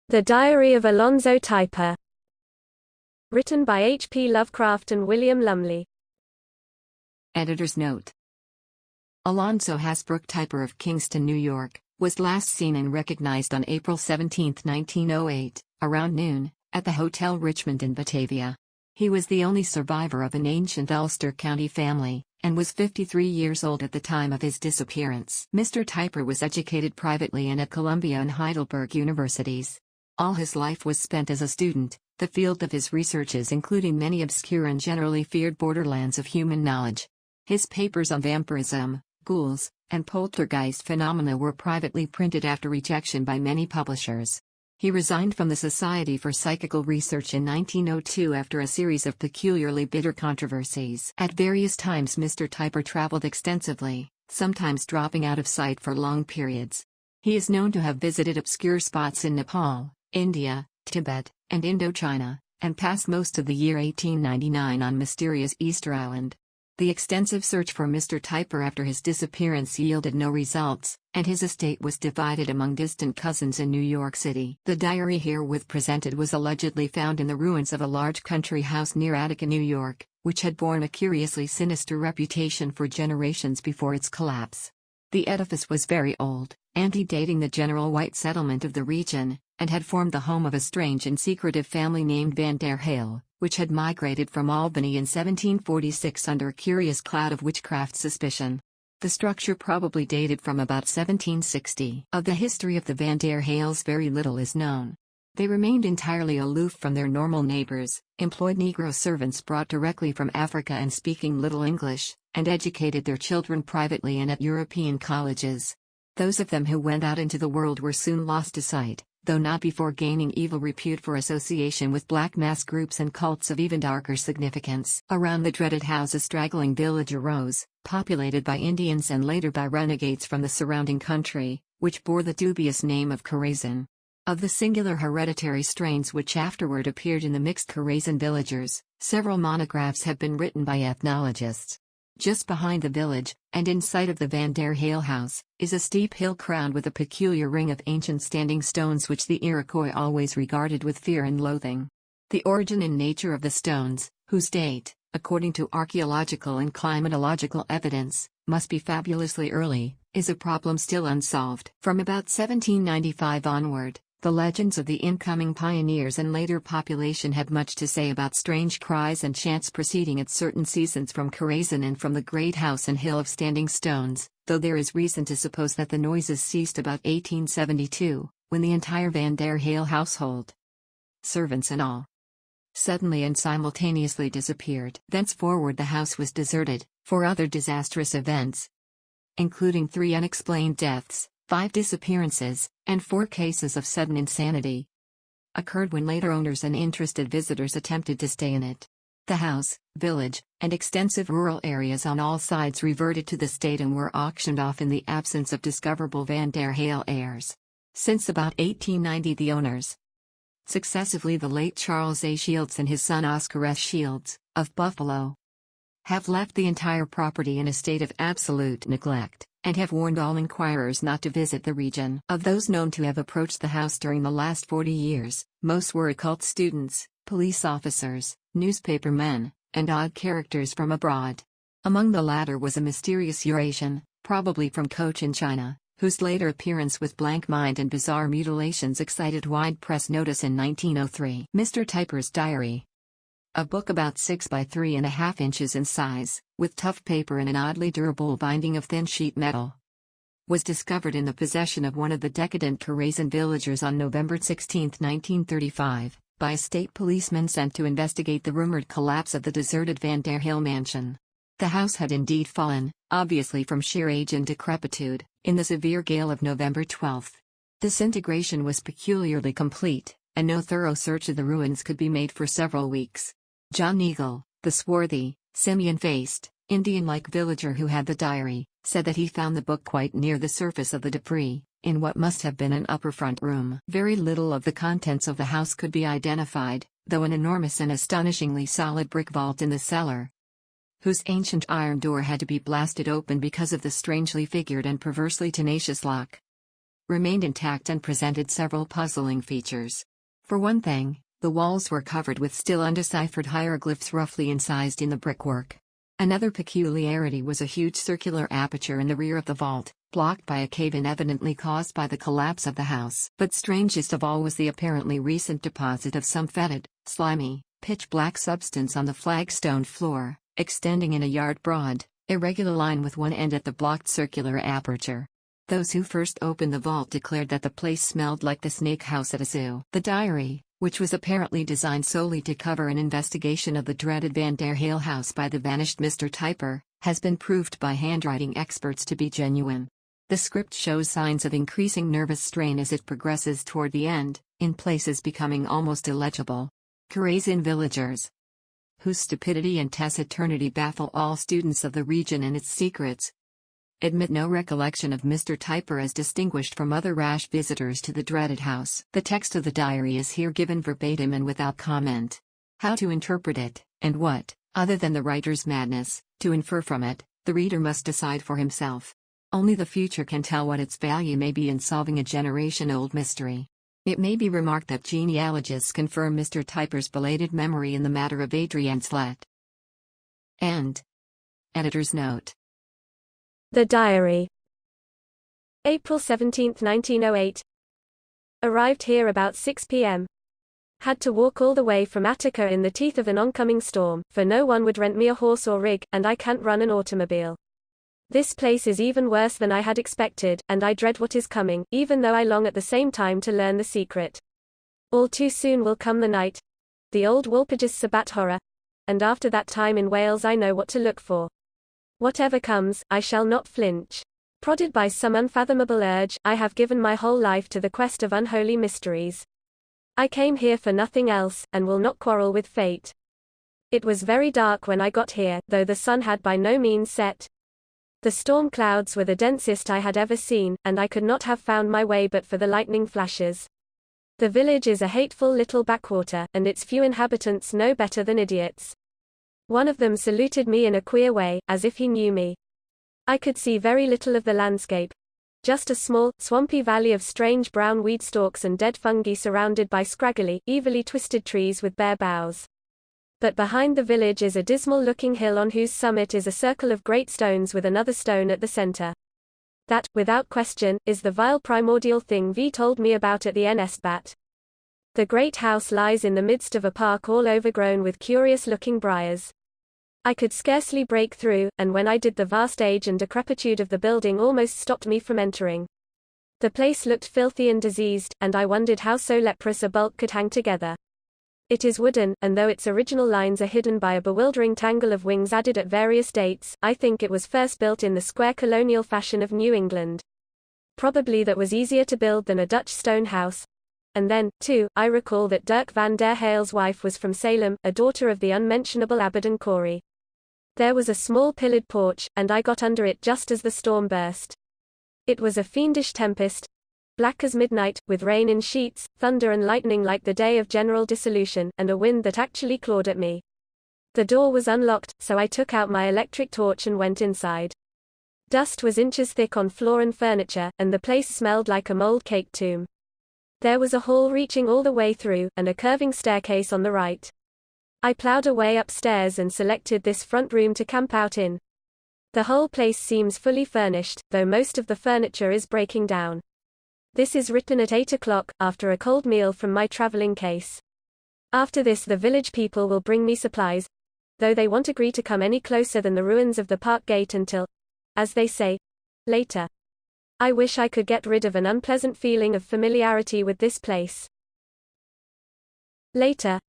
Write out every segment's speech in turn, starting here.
The Diary of Alonzo Typer. Written by H.P. Lovecraft and William Lumley. Editor's note. Alonzo Hasbrook Typer of Kingston, New York, was last seen and recognized on April 17, 1908, around noon, at the Hotel Richmond in Batavia. He was the only survivor of an ancient Ulster County family, and was 53 years old at the time of his disappearance. Mr. Typer was educated privately and at Columbia and Heidelberg universities. All his life was spent as a student, the field of his researches including many obscure and generally feared borderlands of human knowledge. His papers on vampirism, ghouls, and poltergeist phenomena were privately printed after rejection by many publishers. He resigned from the Society for Psychical Research in 1902 after a series of peculiarly bitter controversies. At various times Mr. Typer traveled extensively, sometimes dropping out of sight for long periods. He is known to have visited obscure spots in Nepal, India, Tibet, and Indochina, and passed most of the year 1899 on mysterious Easter Island. The extensive search for Mr. Typer after his disappearance yielded no results, and his estate was divided among distant cousins in New York City. The diary herewith presented was allegedly found in the ruins of a large country house near Attica, New York, which had borne a curiously sinister reputation for generations before its collapse. The edifice was very old, antedating the general white settlement of the region, and had formed the home of a strange and secretive family named Van der Hale, which had migrated from Albany in 1746 under a curious cloud of witchcraft suspicion. The structure probably dated from about 1760. Of the history of the Van der Hales very little is known. They remained entirely aloof from their normal neighbors, employed Negro servants brought directly from Africa and speaking little English, and educated their children privately and at European colleges. Those of them who went out into the world were soon lost to sight, though not before gaining evil repute for association with black mass groups and cults of even darker significance. Around the dreaded house a straggling village arose, populated by Indians and later by renegades from the surrounding country, which bore the dubious name of Karazhan. Of the singular hereditary strains which afterward appeared in the mixed Karazhan villagers, several monographs have been written by ethnologists. Just behind the village, and in sight of the Van der Hale house, is a steep hill crowned with a peculiar ring of ancient standing stones which the Iroquois always regarded with fear and loathing. The origin and nature of the stones, whose date, according to archaeological and climatological evidence, must be fabulously early, is a problem still unsolved. From about 1795 onward, the legends of the incoming pioneers and later population had much to say about strange cries and chants proceeding at certain seasons from Karazhan and from the great house and hill of standing stones, though there is reason to suppose that the noises ceased about 1872, when the entire Van der Hale household, servants and all, suddenly and simultaneously disappeared. Thenceforward the house was deserted, for other disastrous events, including 3 unexplained deaths, 5 disappearances, and 4 cases of sudden insanity, occurred when later owners and interested visitors attempted to stay in it. The house, village, and extensive rural areas on all sides reverted to the state and were auctioned off in the absence of discoverable Van der Hale heirs. Since about 1890 the owners, successively the late Charles A. Shields and his son Oscar S. Shields, of Buffalo, have left the entire property in a state of absolute neglect, and have warned all inquirers not to visit the region. Of those known to have approached the house during the last 40 years, most were occult students, police officers, newspaper men, and odd characters from abroad. Among the latter was a mysterious Eurasian, probably from Cochin China, whose later appearance with blank mind and bizarre mutilations excited wide press notice in 1903. Mr. Typer's Diary, a book about 6 by 3.5 inches in size, with tough paper and an oddly durable binding of thin sheet metal, was discovered in the possession of one of the decadent Karazhan villagers on November 16, 1935, by a state policeman sent to investigate the rumored collapse of the deserted Van der Hale mansion. The house had indeed fallen, obviously from sheer age and decrepitude, in the severe gale of November 12. Disintegration was peculiarly complete, and no thorough search of the ruins could be made for several weeks. John Eagle, the swarthy, simian-faced, Indian-like villager who had the diary, said that he found the book quite near the surface of the debris, in what must have been an upper front room. Very little of the contents of the house could be identified, though an enormous and astonishingly solid brick vault in the cellar, whose ancient iron door had to be blasted open because of the strangely figured and perversely tenacious lock, remained intact and presented several puzzling features. For one thing, the walls were covered with still undeciphered hieroglyphs roughly incised in the brickwork. Another peculiarity was a huge circular aperture in the rear of the vault, blocked by a cave-in evidently caused by the collapse of the house. But strangest of all was the apparently recent deposit of some fetid, slimy, pitch-black substance on the flagstone floor, extending in a yard-broad, irregular line with one end at the blocked circular aperture. Those who first opened the vault declared that the place smelled like the snake house at a zoo. The diary, which was apparently designed solely to cover an investigation of the dreaded Van der Hale house by the vanished Mr. Typer, has been proved by handwriting experts to be genuine. The script shows signs of increasing nervous strain as it progresses toward the end, in places becoming almost illegible. Karaizin villagers, whose stupidity and taciturnity baffle all students of the region and its secrets, admit no recollection of Mr. Typer as distinguished from other rash visitors to the dreaded house. The text of the diary is here given verbatim and without comment. How to interpret it, and what, other than the writer's madness, to infer from it, the reader must decide for himself. Only the future can tell what its value may be in solving a generation-old mystery. It may be remarked that genealogists confirm Mr. Typer's belated memory in the matter of Adrian Slett. End. Editor's note. The Diary. April 17, 1908. Arrived here about 6 p.m. Had to walk all the way from Attica in the teeth of an oncoming storm, for no one would rent me a horse or rig, and I can't run an automobile. This place is even worse than I had expected, and I dread what is coming, even though I long at the same time to learn the secret. All too soon will come the night, the old Walpurgis Sabbat horror, and after that time in Wales I know what to look for. Whatever comes, I shall not flinch. Prodded by some unfathomable urge, I have given my whole life to the quest of unholy mysteries. I came here for nothing else, and will not quarrel with fate. It was very dark when I got here, though the sun had by no means set. The storm clouds were the densest I had ever seen, and I could not have found my way but for the lightning flashes. The village is a hateful little backwater, and its few inhabitants no better than idiots. One of them saluted me in a queer way, as if he knew me. I could see very little of the landscape. Just a small, swampy valley of strange brown weed stalks and dead fungi surrounded by scraggly, evilly twisted trees with bare boughs. But behind the village is a dismal-looking hill on whose summit is a circle of great stones with another stone at the center. That, without question, is the vile primordial thing V told me about at the Nestbat. The great house lies in the midst of a park all overgrown with curious-looking briars. I could scarcely break through, and when I did the vast age and decrepitude of the building almost stopped me from entering. The place looked filthy and diseased, and I wondered how so leprous a bulk could hang together. It is wooden, and though its original lines are hidden by a bewildering tangle of wings added at various dates, I think it was first built in the square colonial fashion of New England. Probably that was easier to build than a Dutch stone house. And then, too, I recall that Dirk van der Hale's wife was from Salem, a daughter of the unmentionable Abaddon Corey. There was a small pillared porch, and I got under it just as the storm burst. It was a fiendish tempest, black as midnight, with rain in sheets, thunder and lightning like the day of general dissolution, and a wind that actually clawed at me. The door was unlocked, so I took out my electric torch and went inside. Dust was inches thick on floor and furniture, and the place smelled like a mold-caked tomb. There was a hall reaching all the way through, and a curving staircase on the right. I plowed a way upstairs and selected this front room to camp out in. The whole place seems fully furnished, though most of the furniture is breaking down. This is written at 8 o'clock, after a cold meal from my traveling case. After this the village people will bring me supplies, though they won't agree to come any closer than the ruins of the park gate until, as they say, later. I wish I could get rid of an unpleasant feeling of familiarity with this place. Later.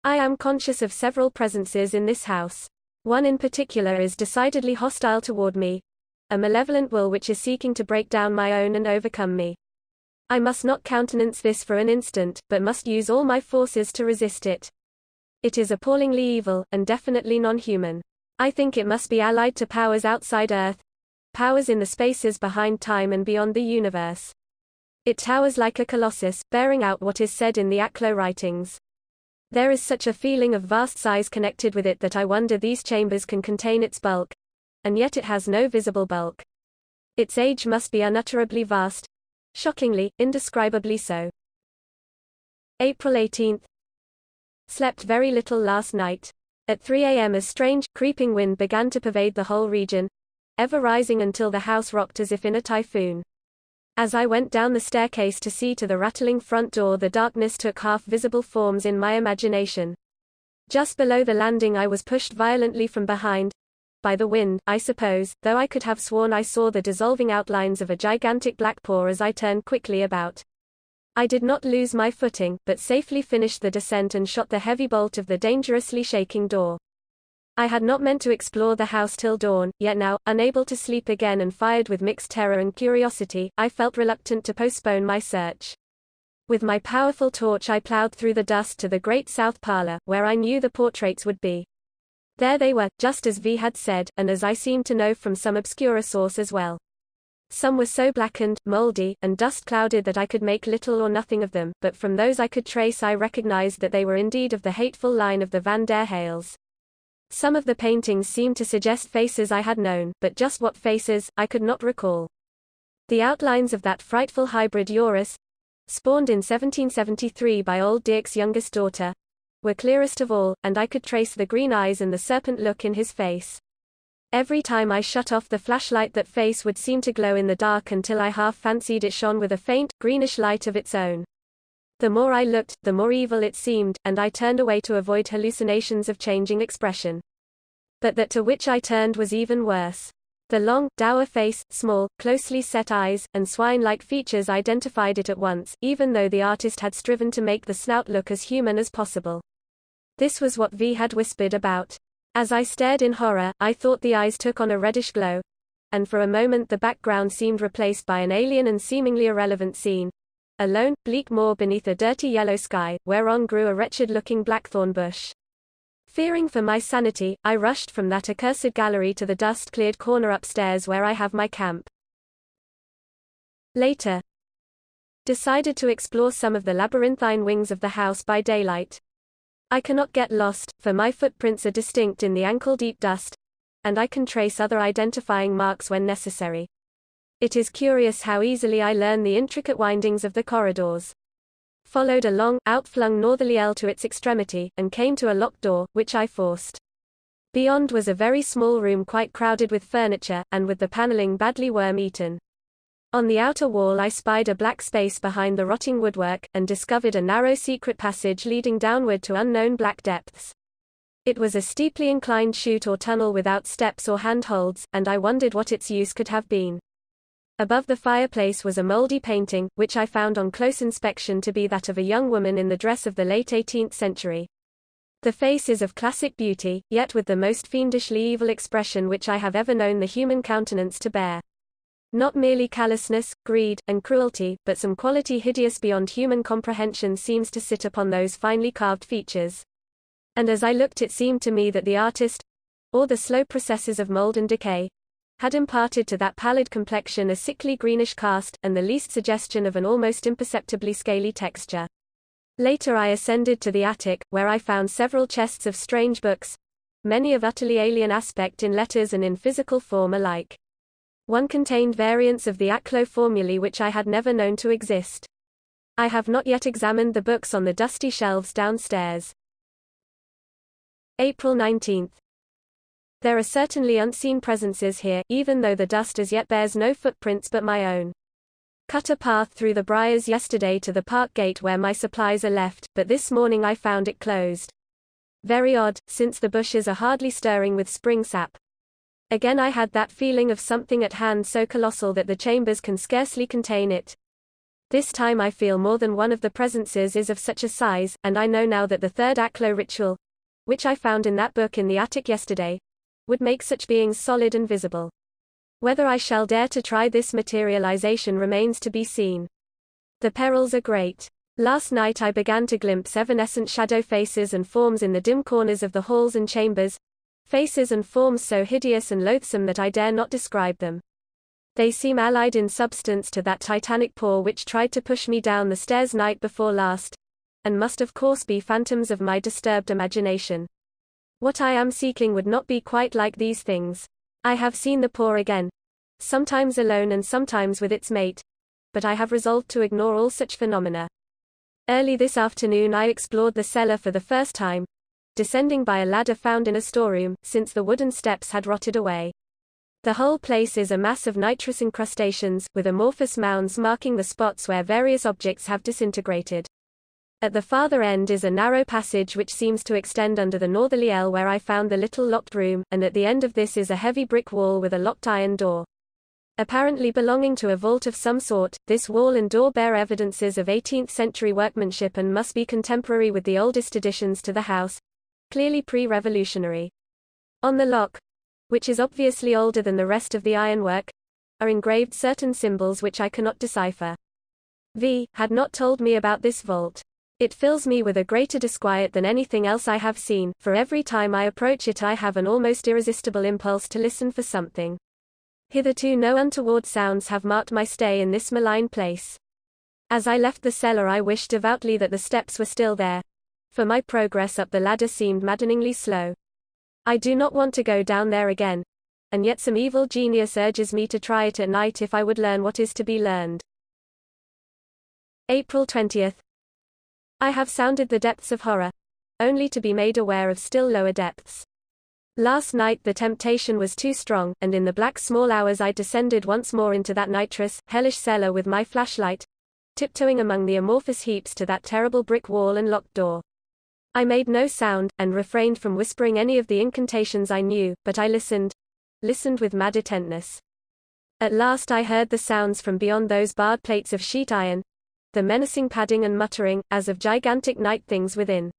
I am conscious of several presences in this house. One in particular is decidedly hostile toward me, a malevolent will which is seeking to break down my own and overcome me. I must not countenance this for an instant, but must use all my forces to resist it. It is appallingly evil, and definitely non-human. I think it must be allied to powers outside Earth, powers in the spaces behind time and beyond the universe. It towers like a colossus, bearing out what is said in the Aklo writings. There is such a feeling of vast size connected with it that I wonder these chambers can contain its bulk, and yet it has no visible bulk. Its age must be unutterably vast, Shockingly, indescribably so. April 18. Slept very little last night. At 3 a.m. a strange, creeping wind began to pervade the whole region, ever rising until the house rocked as if in a typhoon. As I went down the staircase to see to the rattling front door, the darkness took half-visible forms in my imagination. Just below the landing I was pushed violently from behind, by the wind, I suppose, though I could have sworn I saw the dissolving outlines of a gigantic black paw as I turned quickly about. I did not lose my footing, but safely finished the descent and shot the heavy bolt of the dangerously shaking door. I had not meant to explore the house till dawn, yet now, unable to sleep again and fired with mixed terror and curiosity, I felt reluctant to postpone my search. With my powerful torch I plowed through the dust to the great south parlor, where I knew the portraits would be. There they were, just as V had said, and as I seemed to know from some obscurer source as well. Some were so blackened, moldy, and dust-clouded that I could make little or nothing of them, but from those I could trace I recognized that they were indeed of the hateful line of the Van der Hales. Some of the paintings seemed to suggest faces I had known, but just what faces, I could not recall. The outlines of that frightful hybrid Eurus, spawned in 1773 by old Dirk's youngest daughter, were clearest of all, and I could trace the green eyes and the serpent look in his face. Every time I shut off the flashlight that face would seem to glow in the dark until I half fancied it shone with a faint, greenish light of its own. The more I looked, the more evil it seemed, and I turned away to avoid hallucinations of changing expression. But that to which I turned was even worse. The long, dour face, small, closely set eyes, and swine-like features identified it at once, even though the artist had striven to make the snout look as human as possible. This was what V had whispered about. As I stared in horror, I thought the eyes took on a reddish glow, and for a moment the background seemed replaced by an alien and seemingly irrelevant scene. A lone, bleak moor beneath a dirty yellow sky, whereon grew a wretched-looking blackthorn bush. Fearing for my sanity, I rushed from that accursed gallery to the dust-cleared corner upstairs where I have my camp. Later, decided to explore some of the labyrinthine wings of the house by daylight. I cannot get lost, for my footprints are distinct in the ankle-deep dust, and I can trace other identifying marks when necessary. It is curious how easily I learn the intricate windings of the corridors. Followed a long, outflung northerly ell to its extremity, and came to a locked door, which I forced. Beyond was a very small room quite crowded with furniture, and with the paneling badly worm-eaten. On the outer wall I spied a black space behind the rotting woodwork, and discovered a narrow secret passage leading downward to unknown black depths. It was a steeply inclined chute or tunnel without steps or handholds, and I wondered what its use could have been. Above the fireplace was a moldy painting, which I found on close inspection to be that of a young woman in the dress of the late 18th century. The face is of classic beauty, yet with the most fiendishly evil expression which I have ever known the human countenance to bear. Not merely callousness, greed, and cruelty, but some quality hideous beyond human comprehension seems to sit upon those finely carved features. And as I looked it seemed to me that the artist, or the slow processes of mold and decay, had imparted to that pallid complexion a sickly greenish cast, and the least suggestion of an almost imperceptibly scaly texture. Later I ascended to the attic, where I found several chests of strange books, many of utterly alien aspect in letters and in physical form alike. One contained variants of the Aclo formulae which I had never known to exist. I have not yet examined the books on the dusty shelves downstairs. April 19. There are certainly unseen presences here, even though the dust as yet bears no footprints but my own. Cut a path through the briars yesterday to the park gate where my supplies are left, but this morning I found it closed. Very odd, since the bushes are hardly stirring with spring sap. Again I had that feeling of something at hand so colossal that the chambers can scarcely contain it. This time I feel more than one of the presences is of such a size, and I know now that the third Aclo ritual, which I found in that book in the attic yesterday, would make such beings solid and visible. Whether I shall dare to try this materialization remains to be seen. The perils are great. Last night I began to glimpse evanescent shadow faces and forms in the dim corners of the halls and chambers, faces and forms so hideous and loathsome that I dare not describe them. They seem allied in substance to that titanic paw which tried to push me down the stairs night before last, and must of course be phantoms of my disturbed imagination. What I am seeking would not be quite like these things. I have seen the paw again, sometimes alone and sometimes with its mate, but I have resolved to ignore all such phenomena. Early this afternoon I explored the cellar for the first time, descending by a ladder found in a storeroom, since the wooden steps had rotted away. The whole place is a mass of nitrous incrustations, with amorphous mounds marking the spots where various objects have disintegrated. At the farther end is a narrow passage which seems to extend under the northerly ell where I found the little locked room, and at the end of this is a heavy brick wall with a locked iron door. Apparently belonging to a vault of some sort, this wall and door bear evidences of 18th-century workmanship and must be contemporary with the oldest additions to the house, clearly pre-revolutionary. On the lock, which is obviously older than the rest of the ironwork, are engraved certain symbols which I cannot decipher. V had not told me about this vault. It fills me with a greater disquiet than anything else I have seen, for every time I approach it I have an almost irresistible impulse to listen for something. Hitherto no untoward sounds have marked my stay in this malign place. As I left the cellar I wished devoutly that the steps were still there, for my progress up the ladder seemed maddeningly slow. I do not want to go down there again, and yet some evil genius urges me to try it at night if I would learn what is to be learned. April 20th. I have sounded the depths of horror, only to be made aware of still lower depths. Last night the temptation was too strong, and in the black small hours I descended once more into that nitrous, hellish cellar with my flashlight, tiptoeing among the amorphous heaps to that terrible brick wall and locked door. I made no sound, and refrained from whispering any of the incantations I knew, but I listened with mad intentness. At last I heard the sounds from beyond those barred plates of sheet iron, the menacing padding and muttering, as of gigantic night things within.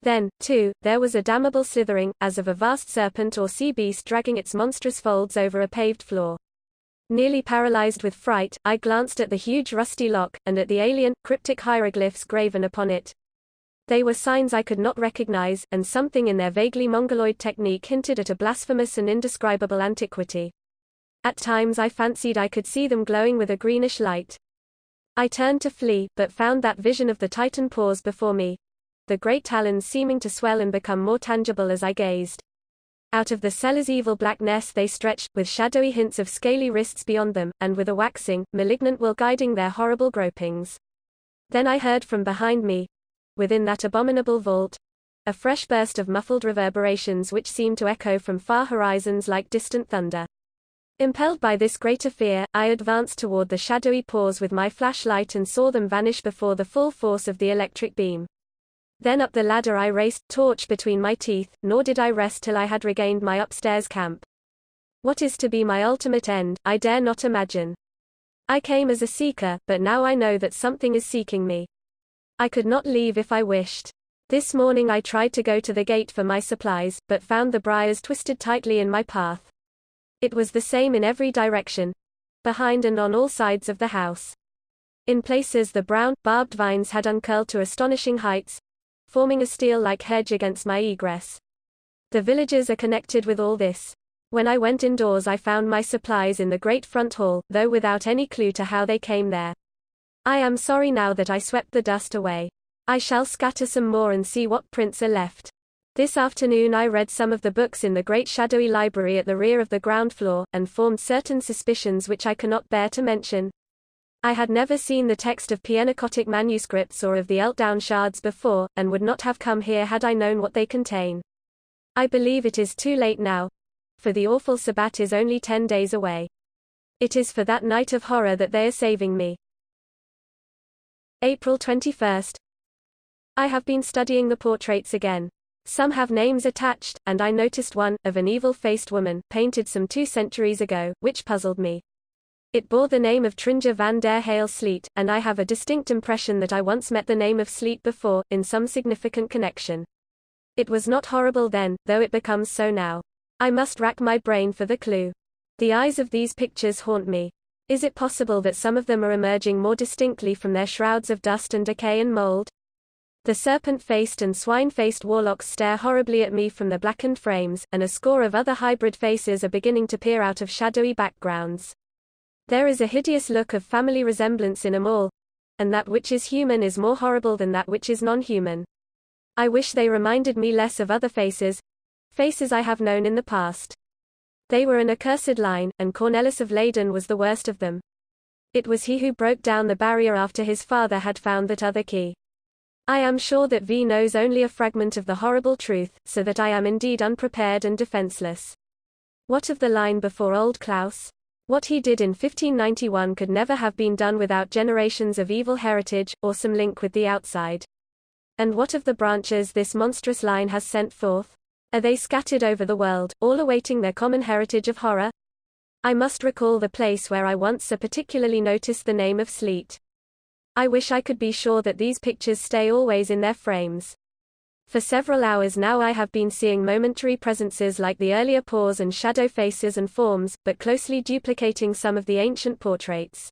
Then, too, there was a damnable slithering, as of a vast serpent or sea beast dragging its monstrous folds over a paved floor. Nearly paralyzed with fright, I glanced at the huge rusty lock, and at the alien, cryptic hieroglyphs graven upon it. They were signs I could not recognize, and something in their vaguely mongoloid technique hinted at a blasphemous and indescribable antiquity. At times I fancied I could see them glowing with a greenish light. I turned to flee, but found that vision of the Titan paws before me, the great talons seeming to swell and become more tangible as I gazed. Out of the cellar's evil blackness they stretched, with shadowy hints of scaly wrists beyond them, and with a waxing, malignant will guiding their horrible gropings. Then I heard from behind me, within that abominable vault, a fresh burst of muffled reverberations which seemed to echo from far horizons like distant thunder. Impelled by this greater fear, I advanced toward the shadowy paws with my flashlight and saw them vanish before the full force of the electric beam. Then up the ladder I raced, torch between my teeth, nor did I rest till I had regained my upstairs camp. What is to be my ultimate end, I dare not imagine. I came as a seeker, but now I know that something is seeking me. I could not leave if I wished. This morning I tried to go to the gate for my supplies, but found the briars twisted tightly in my path. It was the same in every direction, behind and on all sides of the house. In places the brown, barbed vines had uncurled to astonishing heights, forming a steel-like hedge against my egress. The villagers are connected with all this. When I went indoors I found my supplies in the great front hall, though without any clue to how they came there. I am sorry now that I swept the dust away. I shall scatter some more and see what prints are left. This afternoon I read some of the books in the great shadowy library at the rear of the ground floor, and formed certain suspicions which I cannot bear to mention. I had never seen the text of Pianocotic manuscripts or of the Eltdown shards before, and would not have come here had I known what they contain. I believe it is too late now, for the awful Sabbat is only 10 days away. It is for that night of horror that they are saving me. April 21st. I have been studying the portraits again. Some have names attached, and I noticed one, of an evil-faced woman, painted some 2 centuries ago, which puzzled me. It bore the name of Trinja van der Hale Sleet, and I have a distinct impression that I once met the name of Sleet before, in some significant connection. It was not horrible then, though it becomes so now. I must rack my brain for the clue. The eyes of these pictures haunt me. Is it possible that some of them are emerging more distinctly from their shrouds of dust and decay and mold? The serpent-faced and swine-faced warlocks stare horribly at me from the blackened frames, and a score of other hybrid faces are beginning to peer out of shadowy backgrounds. There is a hideous look of family resemblance in 'em all, and that which is human is more horrible than that which is non-human. I wish they reminded me less of other faces I have known in the past. They were an accursed line, and Cornelis of Leyden was the worst of them. It was he who broke down the barrier after his father had found that other key. I am sure that V knows only a fragment of the horrible truth, so that I am indeed unprepared and defenseless. What of the line before old Klaus? What he did in 1591 could never have been done without generations of evil heritage, or some link with the outside. And what of the branches this monstrous line has sent forth? Are they scattered over the world, all awaiting their common heritage of horror? I must recall the place where I once so particularly noticed the name of Sleet. I wish I could be sure that these pictures stay always in their frames. For several hours now I have been seeing momentary presences like the earlier pause and shadow faces and forms, but closely duplicating some of the ancient portraits.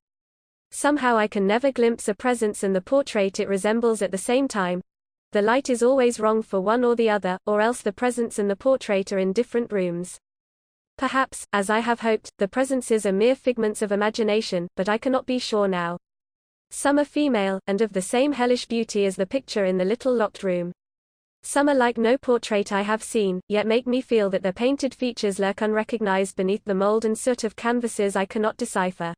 Somehow I can never glimpse a presence and the portrait it resembles at the same time. The light is always wrong for one or the other, or else the presence and the portrait are in different rooms. Perhaps, as I have hoped, the presences are mere figments of imagination, but I cannot be sure now. Some are female, and of the same hellish beauty as the picture in the little locked room. Some are like no portrait I have seen, yet make me feel that their painted features lurk unrecognized beneath the mold and soot of canvases I cannot decipher.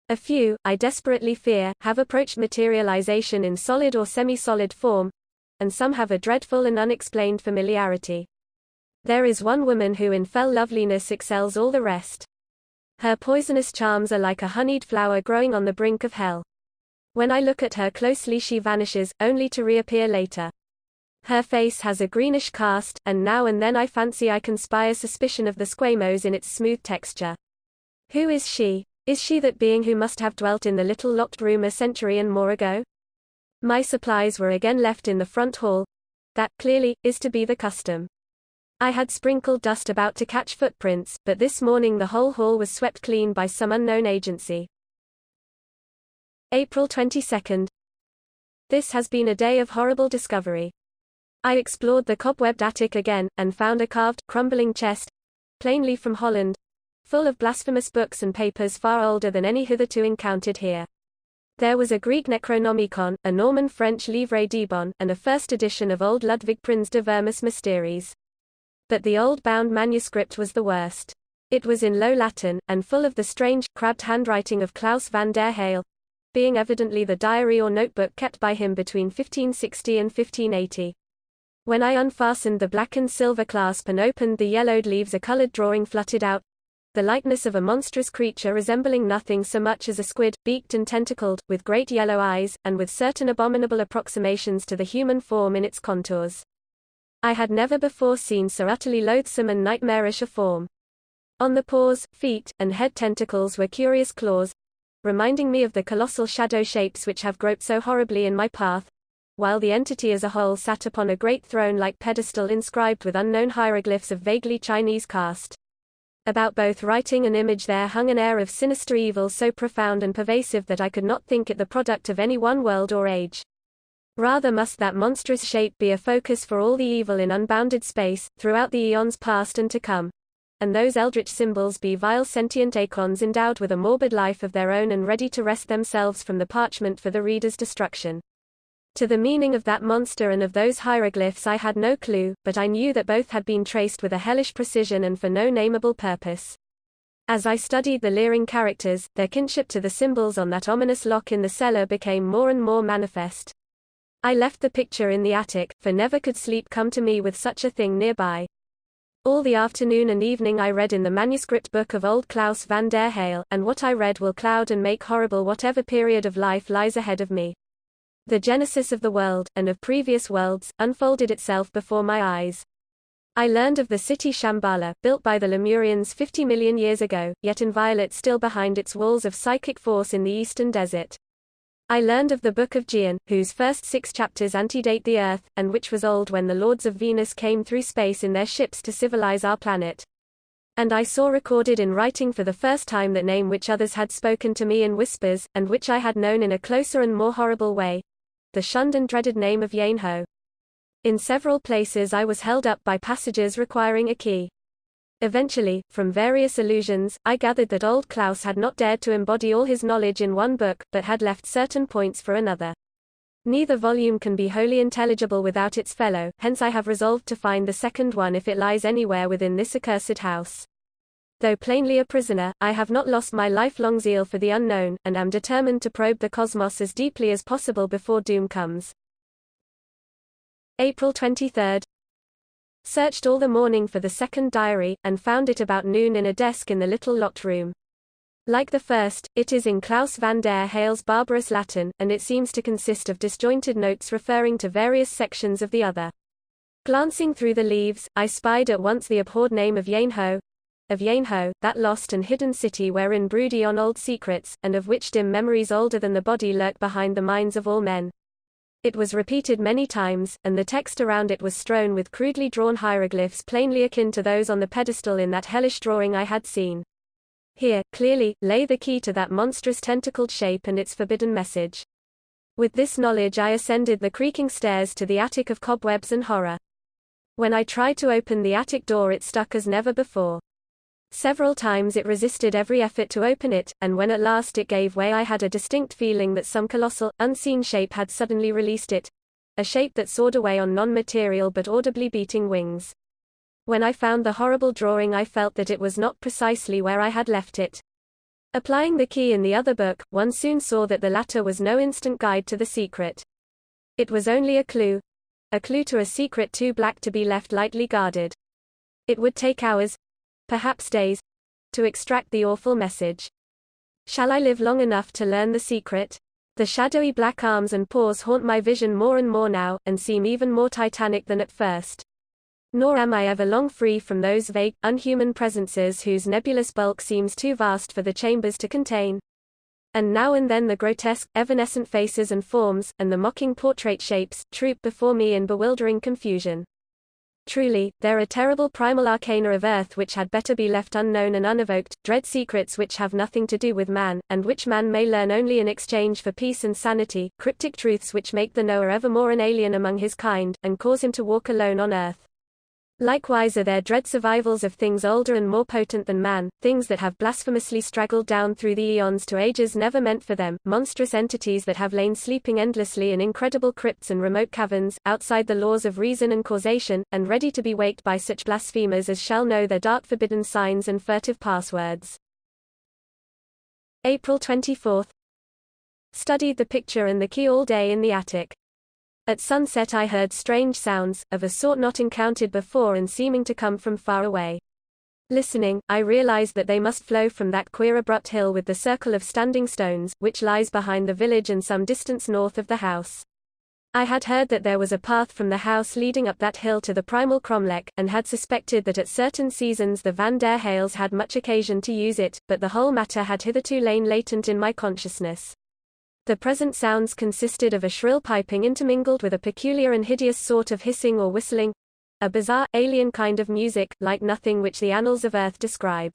A few, I desperately fear, have approached materialization in solid or semi-solid form, and some have a dreadful and unexplained familiarity. There is one woman who in fell loveliness excels all the rest. Her poisonous charms are like a honeyed flower growing on the brink of hell. When I look at her closely she vanishes, only to reappear later. Her face has a greenish cast, and now and then I fancy I can spy a suspicion of the squamos in its smooth texture. Who is she? Is she that being who must have dwelt in the little locked room a century and more ago? My supplies were again left in the front hall. That, clearly, is to be the custom. I had sprinkled dust about to catch footprints, but this morning the whole hall was swept clean by some unknown agency. April 22. This has been a day of horrible discovery. I explored the cobwebbed attic again, and found a carved, crumbling chest, plainly from Holland, full of blasphemous books and papers far older than any hitherto encountered here. There was a Greek Necronomicon, a Norman French Livre d'Ibon, and a first edition of old Ludwig Prinz de Vermis Mysteries. But the old bound manuscript was the worst. It was in Low Latin, and full of the strange, crabbed handwriting of Klaus van der Hale, being evidently the diary or notebook kept by him between 1560 and 1580. When I unfastened the blackened silver clasp and opened the yellowed leaves, a colored drawing fluttered out, the likeness of a monstrous creature resembling nothing so much as a squid, beaked and tentacled, with great yellow eyes, and with certain abominable approximations to the human form in its contours. I had never before seen so utterly loathsome and nightmarish a form. On the paws, feet, and head tentacles were curious claws, reminding me of the colossal shadow shapes which have groped so horribly in my path, while the entity as a whole sat upon a great throne-like pedestal inscribed with unknown hieroglyphs of vaguely Chinese cast. About both writing and image there hung an air of sinister evil so profound and pervasive that I could not think it the product of any one world or age. Rather must that monstrous shape be a focus for all the evil in unbounded space, throughout the eons past and to come. And those eldritch symbols be vile sentient icons endowed with a morbid life of their own and ready to wrest themselves from the parchment for the reader's destruction. To the meaning of that monster and of those hieroglyphs I had no clue, but I knew that both had been traced with a hellish precision and for no nameable purpose. As I studied the leering characters, their kinship to the symbols on that ominous lock in the cellar became more and more manifest. I left the picture in the attic, for never could sleep come to me with such a thing nearby. All the afternoon and evening I read in the manuscript book of old Klaus van der Hale, and what I read will cloud and make horrible whatever period of life lies ahead of me. The genesis of the world, and of previous worlds, unfolded itself before my eyes. I learned of the city Shambhala, built by the Lemurians 50 million years ago, yet inviolate still behind its walls of psychic force in the eastern desert. I learned of the Book of Gian, whose first 6 chapters antedate the Earth, and which was old when the lords of Venus came through space in their ships to civilize our planet. And I saw recorded in writing for the first time that name which others had spoken to me in whispers, and which I had known in a closer and more horrible way. The shunned and dreaded name of Yain Ho. In several places I was held up by passages requiring a key. Eventually, from various allusions, I gathered that old Klaus had not dared to embody all his knowledge in one book, but had left certain points for another. Neither volume can be wholly intelligible without its fellow, hence I have resolved to find the second one if it lies anywhere within this accursed house. Though plainly a prisoner, I have not lost my lifelong zeal for the unknown, and am determined to probe the cosmos as deeply as possible before doom comes. April 23. Searched all the morning for the second diary, and found it about noon in a desk in the little locked room. Like the first, it is in Klaus van der Hale's barbarous Latin, and it seems to consist of disjointed notes referring to various sections of the other. Glancing through the leaves, I spied at once the abhorred name of Yainho, that lost and hidden city wherein brood on old secrets, and of which dim memories older than the body lurk behind the minds of all men. It was repeated many times, and the text around it was strewn with crudely drawn hieroglyphs plainly akin to those on the pedestal in that hellish drawing I had seen. Here, clearly, lay the key to that monstrous tentacled shape and its forbidden message. With this knowledge I ascended the creaking stairs to the attic of cobwebs and horror. When I tried to open the attic door it stuck as never before. Several times it resisted every effort to open it, and when at last it gave way I had a distinct feeling that some colossal, unseen shape had suddenly released it. A shape that soared away on non-material but audibly beating wings. When I found the horrible drawing I felt that it was not precisely where I had left it. Applying the key in the other book, one soon saw that the latter was no instant guide to the secret. It was only a clue to a secret too black to be left lightly guarded. It would take hours, perhaps days, to extract the awful message. Shall I live long enough to learn the secret? The shadowy black arms and paws haunt my vision more and more now, and seem even more titanic than at first. Nor am I ever long free from those vague, unhuman presences whose nebulous bulk seems too vast for the chambers to contain. And now and then the grotesque, evanescent faces and forms, and the mocking portrait shapes, troop before me in bewildering confusion. Truly, there are terrible primal arcana of earth which had better be left unknown and unevoked, dread secrets which have nothing to do with man, and which man may learn only in exchange for peace and sanity, cryptic truths which make the knower ever more an alien among his kind, and cause him to walk alone on earth. Likewise are there dread survivals of things older and more potent than man, things that have blasphemously straggled down through the eons to ages never meant for them, monstrous entities that have lain sleeping endlessly in incredible crypts and remote caverns, outside the laws of reason and causation, and ready to be waked by such blasphemers as shall know their dark forbidden signs and furtive passwords. April 24. Studied the picture and the key all day in the attic. At sunset I heard strange sounds, of a sort not encountered before and seeming to come from far away. Listening, I realized that they must flow from that queer abrupt hill with the circle of standing stones, which lies behind the village and some distance north of the house. I had heard that there was a path from the house leading up that hill to the primal cromlech, and had suspected that at certain seasons the Van der Hales had much occasion to use it, but the whole matter had hitherto lain latent in my consciousness. The present sounds consisted of a shrill piping intermingled with a peculiar and hideous sort of hissing or whistling, a bizarre, alien kind of music, like nothing which the annals of earth describe.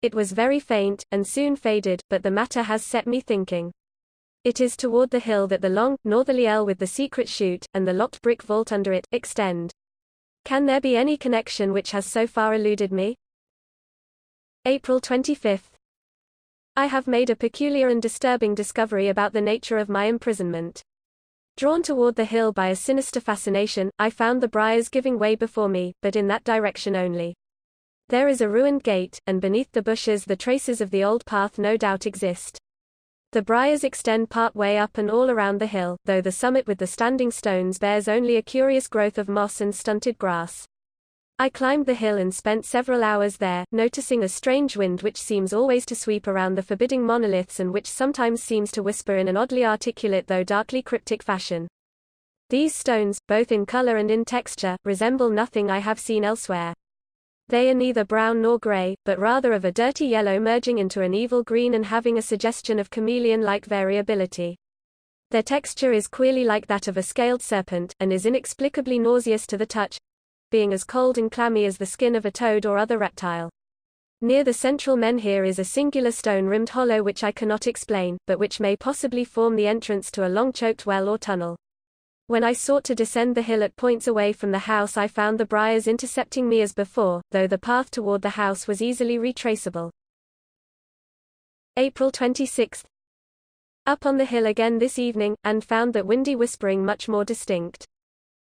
It was very faint, and soon faded, but the matter has set me thinking. It is toward the hill that the long, northerly L with the secret chute, and the locked brick vault under it, extend. Can there be any connection which has so far eluded me? April 25. I have made a peculiar and disturbing discovery about the nature of my imprisonment. Drawn toward the hill by a sinister fascination, I found the briars giving way before me, but in that direction only. There is a ruined gate, and beneath the bushes the traces of the old path no doubt exist. The briars extend part way up and all around the hill, though the summit with the standing stones bears only a curious growth of moss and stunted grass. I climbed the hill and spent several hours there, noticing a strange wind which seems always to sweep around the forbidding monoliths and which sometimes seems to whisper in an oddly articulate though darkly cryptic fashion. These stones, both in color and in texture, resemble nothing I have seen elsewhere. They are neither brown nor gray, but rather of a dirty yellow merging into an evil green and having a suggestion of chameleon-like variability. Their texture is queerly like that of a scaled serpent, and is inexplicably nauseous to the touch, being as cold and clammy as the skin of a toad or other reptile. Near the central menhir is a singular stone-rimmed hollow which I cannot explain, but which may possibly form the entrance to a long choked well or tunnel. When I sought to descend the hill at points away from the house I found the briars intercepting me as before, though the path toward the house was easily retraceable. April 26. Up on the hill again this evening, and found that windy whispering much more distinct.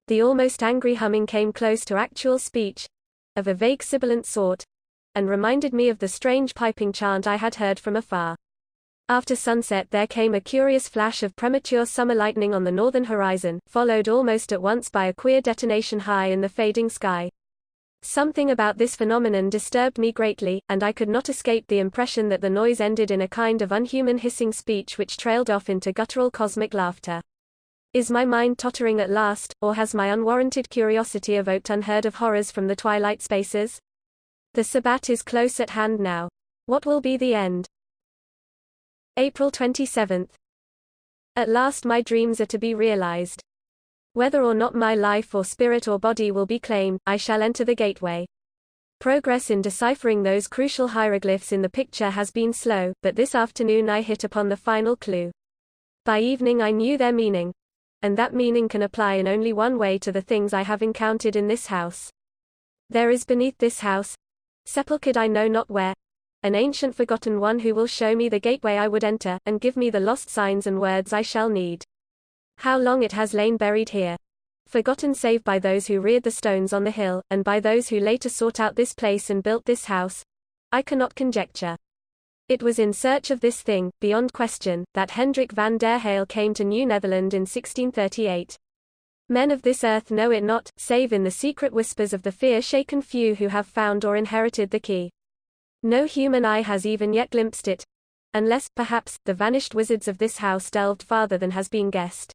The almost angry humming came close to actual speech, of a vague sibilant sort, and reminded me of the strange piping chant I had heard from afar. After sunset there came a curious flash of premature summer lightning on the northern horizon, followed almost at once by a queer detonation high in the fading sky. Something about this phenomenon disturbed me greatly, and I could not escape the impression that the noise ended in a kind of unhuman hissing speech which trailed off into guttural cosmic laughter. Is my mind tottering at last, or has my unwarranted curiosity evoked unheard of horrors from the twilight spaces? The Sabbat is close at hand now. What will be the end? April 27. At last my dreams are to be realized. Whether or not my life or spirit or body will be claimed, I shall enter the gateway. Progress in deciphering those crucial hieroglyphs in the picture has been slow, but this afternoon I hit upon the final clue. By evening I knew their meaning. And that meaning can apply in only one way to the things I have encountered in this house. There is beneath this house, sepulchred I know not where, an ancient forgotten one who will show me the gateway I would enter, and give me the lost signs and words I shall need. How long it has lain buried here, forgotten save by those who reared the stones on the hill, and by those who later sought out this place and built this house, I cannot conjecture. It was in search of this thing, beyond question, that Hendrik van der Heil came to New Netherland in 1638. Men of this earth know it not, save in the secret whispers of the fear-shaken few who have found or inherited the key. No human eye has even yet glimpsed it, unless, perhaps, the vanished wizards of this house delved farther than has been guessed.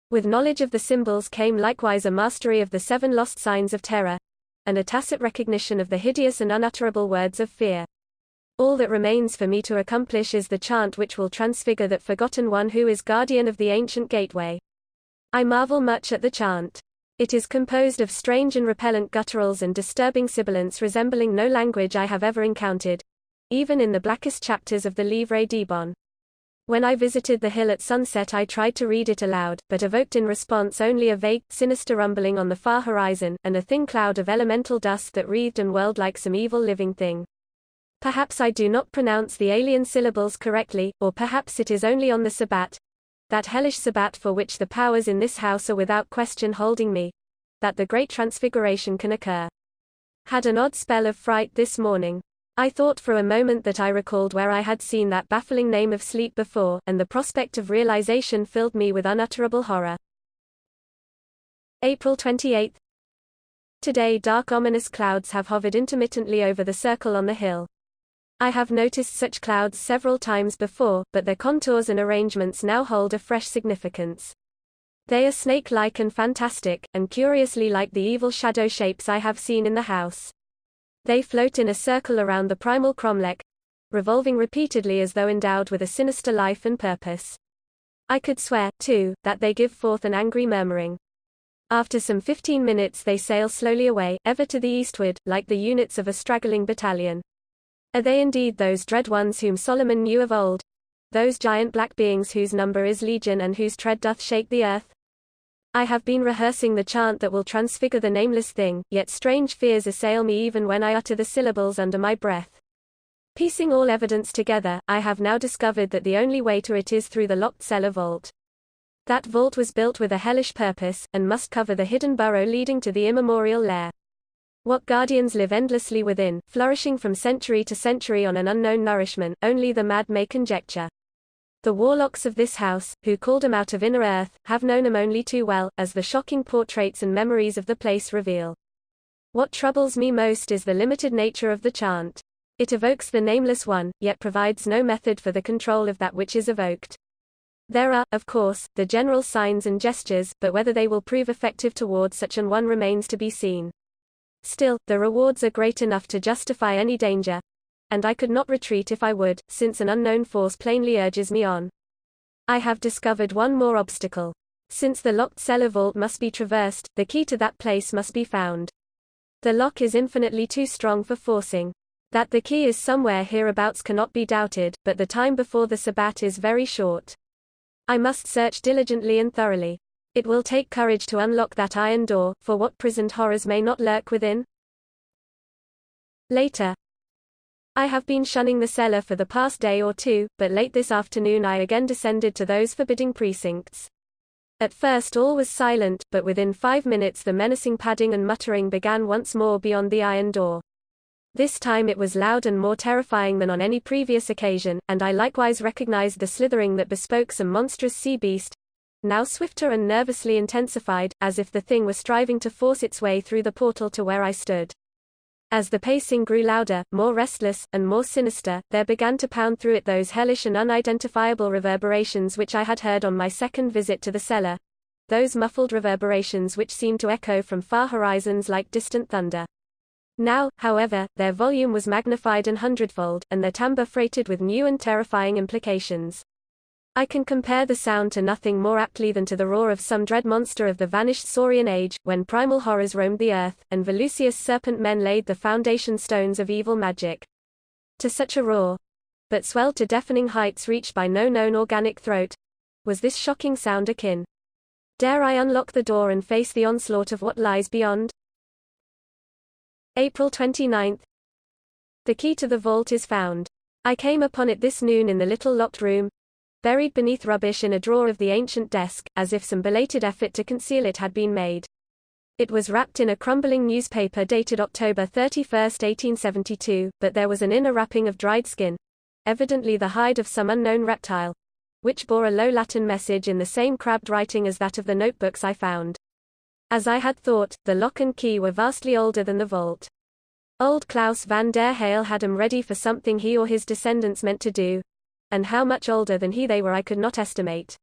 With knowledge of the symbols came likewise a mastery of the 7 lost signs of terror, and a tacit recognition of the hideous and unutterable words of fear. All that remains for me to accomplish is the chant which will transfigure that forgotten one who is guardian of the ancient gateway. I marvel much at the chant. It is composed of strange and repellent gutturals and disturbing sibilants resembling no language I have ever encountered, even in the blackest chapters of the Livre des Bons. When I visited the hill at sunset I tried to read it aloud, but evoked in response only a vague, sinister rumbling on the far horizon, and a thin cloud of elemental dust that wreathed and whirled like some evil living thing. Perhaps I do not pronounce the alien syllables correctly, or perhaps it is only on the Sabbat, that hellish Sabbat for which the powers in this house are without question holding me, that the great transfiguration can occur. Had an odd spell of fright this morning. I thought for a moment that I recalled where I had seen that baffling name of sleep before, and the prospect of realization filled me with unutterable horror. April 28. Today dark ominous clouds have hovered intermittently over the circle on the hill. I have noticed such clouds several times before, but their contours and arrangements now hold a fresh significance. They are snake-like and fantastic, and curiously like the evil shadow shapes I have seen in the house. They float in a circle around the primal cromlech, revolving repeatedly as though endowed with a sinister life and purpose. I could swear, too, that they give forth an angry murmuring. After some 15 minutes they sail slowly away, ever to the eastward, like the units of a straggling battalion. Are they indeed those dread ones whom Solomon knew of old? Those giant black beings whose number is legion and whose tread doth shake the earth? I have been rehearsing the chant that will transfigure the nameless thing, yet strange fears assail me even when I utter the syllables under my breath. Piecing all evidence together, I have now discovered that the only way to it is through the locked cellar vault. That vault was built with a hellish purpose, and must cover the hidden burrow leading to the immemorial lair. What guardians live endlessly within, flourishing from century to century on an unknown nourishment, only the mad may conjecture. The warlocks of this house, who called him out of inner earth, have known him only too well, as the shocking portraits and memories of the place reveal. What troubles me most is the limited nature of the chant. It evokes the nameless one, yet provides no method for the control of that which is evoked. There are, of course, the general signs and gestures, but whether they will prove effective toward such an one remains to be seen. Still, the rewards are great enough to justify any danger, and I could not retreat if I would, since an unknown force plainly urges me on. I have discovered one more obstacle. Since the locked cellar vault must be traversed, the key to that place must be found. The lock is infinitely too strong for forcing. That the key is somewhere hereabouts cannot be doubted, but the time before the Sabbat is very short. I must search diligently and thoroughly. It will take courage to unlock that iron door, for what prisoned horrors may not lurk within? Later. I have been shunning the cellar for the past day or two, but late this afternoon I again descended to those forbidding precincts. At first all was silent, but within 5 minutes the menacing padding and muttering began once more beyond the iron door. This time it was loud and more terrifying than on any previous occasion, and I likewise recognized the slithering that bespoke some monstrous sea beast, now swifter and nervously intensified, as if the thing were striving to force its way through the portal to where I stood. As the pacing grew louder, more restless, and more sinister, there began to pound through it those hellish and unidentifiable reverberations which I had heard on my second visit to the cellar. Those muffled reverberations which seemed to echo from far horizons like distant thunder. Now, however, their volume was magnified an hundredfold, and their timbre freighted with new and terrifying implications. I can compare the sound to nothing more aptly than to the roar of some dread monster of the vanished Saurian age, when primal horrors roamed the earth, and Volusius serpent men laid the foundation stones of evil magic. To such a roar, but swelled to deafening heights reached by no known organic throat, was this shocking sound akin. Dare I unlock the door and face the onslaught of what lies beyond? April 29. The key to the vault is found. I came upon it this noon in the little locked room, buried beneath rubbish in a drawer of the ancient desk, as if some belated effort to conceal it had been made. It was wrapped in a crumbling newspaper dated October 31, 1872, but there was an inner wrapping of dried skin, evidently the hide of some unknown reptile, which bore a low Latin message in the same crabbed writing as that of the notebooks I found. As I had thought, the lock and key were vastly older than the vault. Old Klaus van der Hale had 'em ready for something he or his descendants meant to do, and how much older than he they were I could not estimate.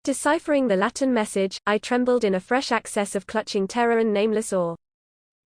Deciphering the Latin message, I trembled in a fresh access of clutching terror and nameless awe.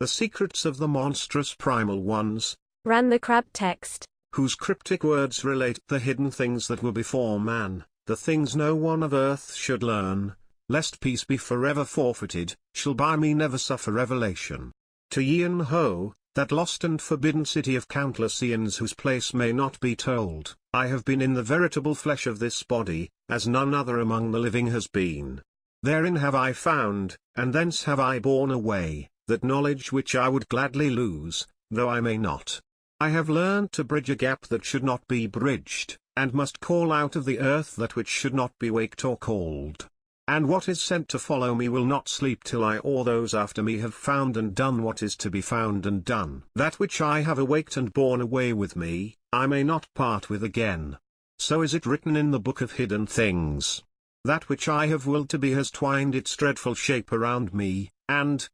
The secrets of the monstrous primal ones, ran the crabbed text, whose cryptic words relate the hidden things that were before man, the things no one of earth should learn, lest peace be forever forfeited, shall by me never suffer revelation. To Yin Ho, that lost and forbidden city of countless eons whose place may not be told, I have been in the veritable flesh of this body, as none other among the living has been. Therein have I found, and thence have I borne away, that knowledge which I would gladly lose, though I may not. I have learned to bridge a gap that should not be bridged, and must call out of the earth that which should not be waked or called. And what is sent to follow me will not sleep till I or those after me have found and done what is to be found and done. That which I have awaked and borne away with me, I may not part with again. So is it written in the book of hidden things. That which I have willed to be has twined its dreadful shape around me, and,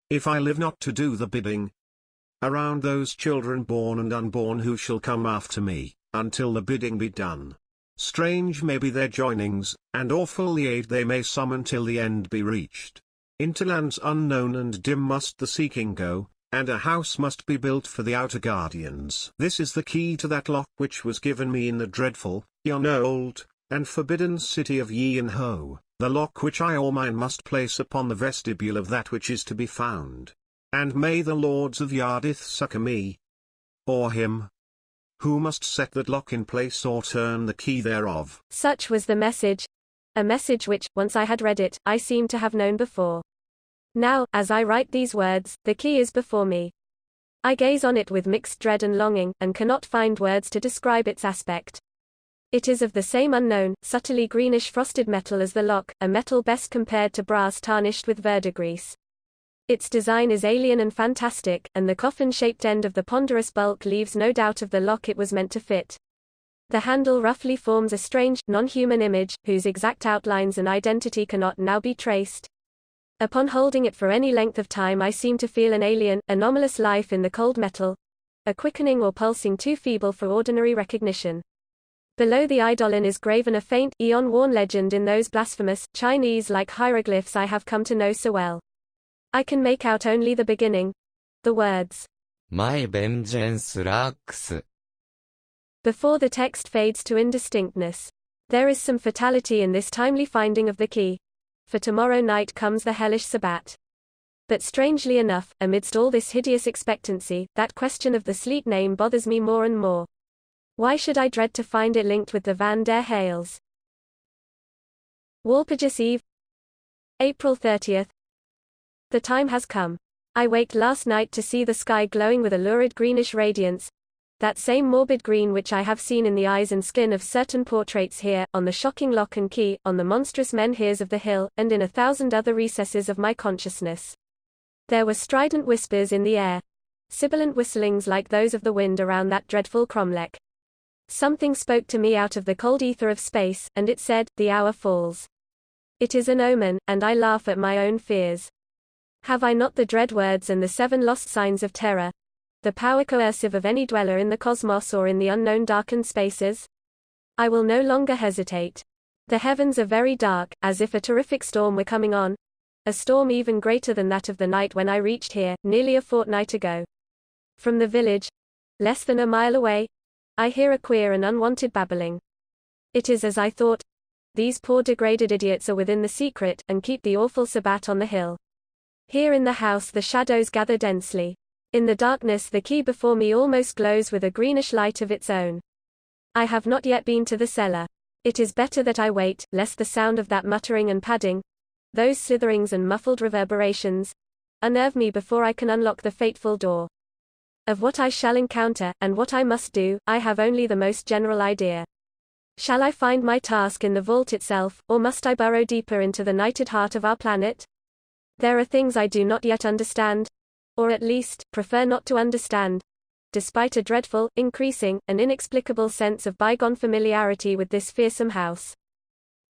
if I live not to do the bidding, around those children born and unborn who shall come after me, until the bidding be done. Strange may be their joinings, and awful the aid they may summon till the end be reached. Into lands unknown and dim must the seeking go, and a house must be built for the outer guardians. This is the key to that lock which was given me in the dreadful, old, and forbidden city of Yin Ho, the lock which I or mine must place upon the vestibule of that which is to be found. And may the lords of Yardith succor me, or him, who must set that lock in place or turn the key thereof. Such was the message, a message which, once I had read it, I seemed to have known before. Now, as I write these words, the key is before me. I gaze on it with mixed dread and longing, and cannot find words to describe its aspect. It is of the same unknown, subtly greenish frosted metal as the lock, a metal best compared to brass tarnished with verdigris. Its design is alien and fantastic, and the coffin-shaped end of the ponderous bulk leaves no doubt of the lock it was meant to fit. The handle roughly forms a strange, non-human image, whose exact outlines and identity cannot now be traced. Upon holding it for any length of time I seem to feel an alien, anomalous life in the cold metal, a quickening or pulsing too feeble for ordinary recognition. Below the eidolon is graven a faint, eon-worn legend in those blasphemous, Chinese-like hieroglyphs I have come to know so well. I can make out only the beginning. The words, My vengeance lacks. Before the text fades to indistinctness. There is some fatality in this timely finding of the key. For tomorrow night comes the hellish Sabbat. But strangely enough, amidst all this hideous expectancy, that question of the sleet name bothers me more and more. Why should I dread to find it linked with the Van der Hales? Walpurgis Eve, April 30th. The time has come. I waked last night to see the sky glowing with a lurid greenish radiance, that same morbid green which I have seen in the eyes and skin of certain portraits here, on the shocking lock and key, on the monstrous menhirs of the hill, and in 1,000 other recesses of my consciousness. There were strident whispers in the air. sibilant whistlings like those of the wind around that dreadful cromlech. Something spoke to me out of the cold ether of space, and it said, "The hour falls." It is an omen, and I laugh at my own fears. Have I not the dread words and the 7 lost signs of terror? The power coercive of any dweller in the cosmos or in the unknown darkened spaces? I will no longer hesitate. The heavens are very dark, as if a terrific storm were coming on. A storm even greater than that of the night when I reached here, nearly a fortnight ago. From the village, less than a mile away, I hear a queer and unwanted babbling. It is as I thought. These poor degraded idiots are within the secret, and keep the awful Sabbat on the hill. Here in the house the shadows gather densely. In the darkness the key before me almost glows with a greenish light of its own. I have not yet been to the cellar. It is better that I wait, lest the sound of that muttering and padding, those slitherings and muffled reverberations, unnerve me before I can unlock the fateful door. Of what I shall encounter, and what I must do, I have only the most general idea. Shall I find my task in the vault itself, or must I burrow deeper into the nighted heart of our planet? There are things I do not yet understand, or at least, prefer not to understand, despite a dreadful, increasing, and inexplicable sense of bygone familiarity with this fearsome house.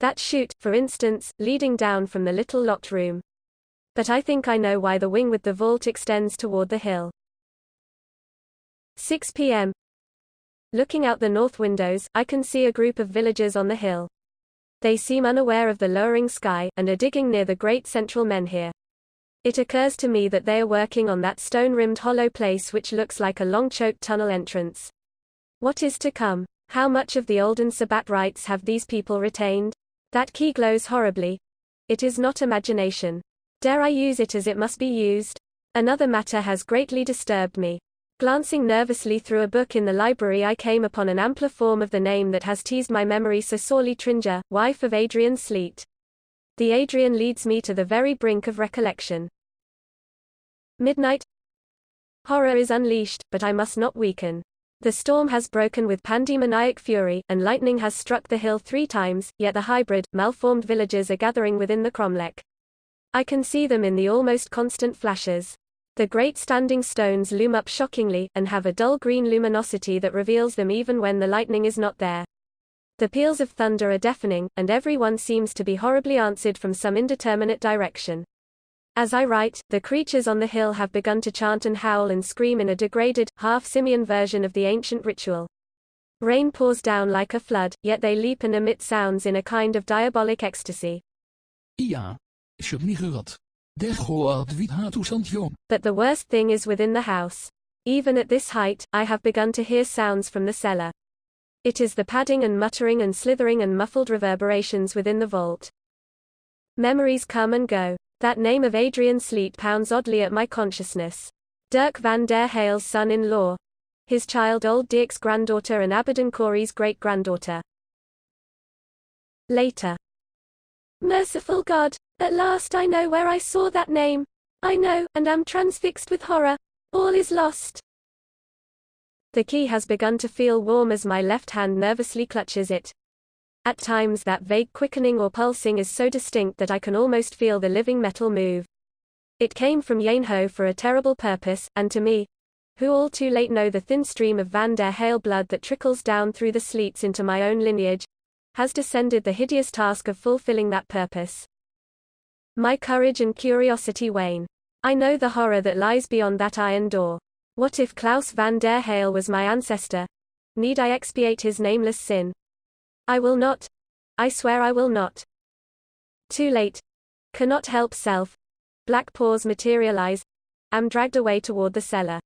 That chute, for instance, leading down from the little locked room. But I think I know why the wing with the vault extends toward the hill. 6 p.m. Looking out the north windows, I can see a group of villagers on the hill. They seem unaware of the lowering sky, and are digging near the great central menhir. It occurs to me that they are working on that stone-rimmed hollow place which looks like a long choked tunnel entrance. What is to come? How much of the olden Sabbat rites have these people retained? That key glows horribly. It is not imagination. Dare I use it as it must be used? Another matter has greatly disturbed me. Glancing nervously through a book in the library I came upon an ampler form of the name that has teased my memory so sorely, Tringer, wife of Adrian Sleet. The Adrian leads me to the very brink of recollection. Midnight. Horror is unleashed, but I must not weaken. The storm has broken with pandemoniac fury, and lightning has struck the hill 3 times, yet the hybrid, malformed villagers are gathering within the cromlech. I can see them in the almost constant flashes. The great standing stones loom up shockingly, and have a dull green luminosity that reveals them even when the lightning is not there. The peals of thunder are deafening, and every one seems to be horribly answered from some indeterminate direction. As I write, the creatures on the hill have begun to chant and howl and scream in a degraded, half-simian version of the ancient ritual. Rain pours down like a flood, yet they leap and emit sounds in a kind of diabolic ecstasy. Ja, schwierig. Der Goat wie toestand jong. But the worst thing is within the house. Even at this height, I have begun to hear sounds from the cellar. It is the padding and muttering and slithering and muffled reverberations within the vault. Memories come and go. That name of Adrian Sleet pounds oddly at my consciousness. Dirk van der Hale's son-in-law. His child old Dirk's granddaughter and Abaddon Corey's great-granddaughter. Later. Merciful God, at last I know where I saw that name. I know, and am transfixed with horror. All is lost. The key has begun to feel warm as my left hand nervously clutches it. At times that vague quickening or pulsing is so distinct that I can almost feel the living metal move. It came from Yainho for a terrible purpose, and to me, who all too late know the thin stream of Van der Hale blood that trickles down through the Sleets into my own lineage, has descended the hideous task of fulfilling that purpose. My courage and curiosity wane. I know the horror that lies beyond that iron door. What if Klaus van der Hale was my ancestor? Need I expiate his nameless sin? I will not. I swear I will not. Too late. Cannot help self. Black paws materialize. Am dragged away toward the cellar.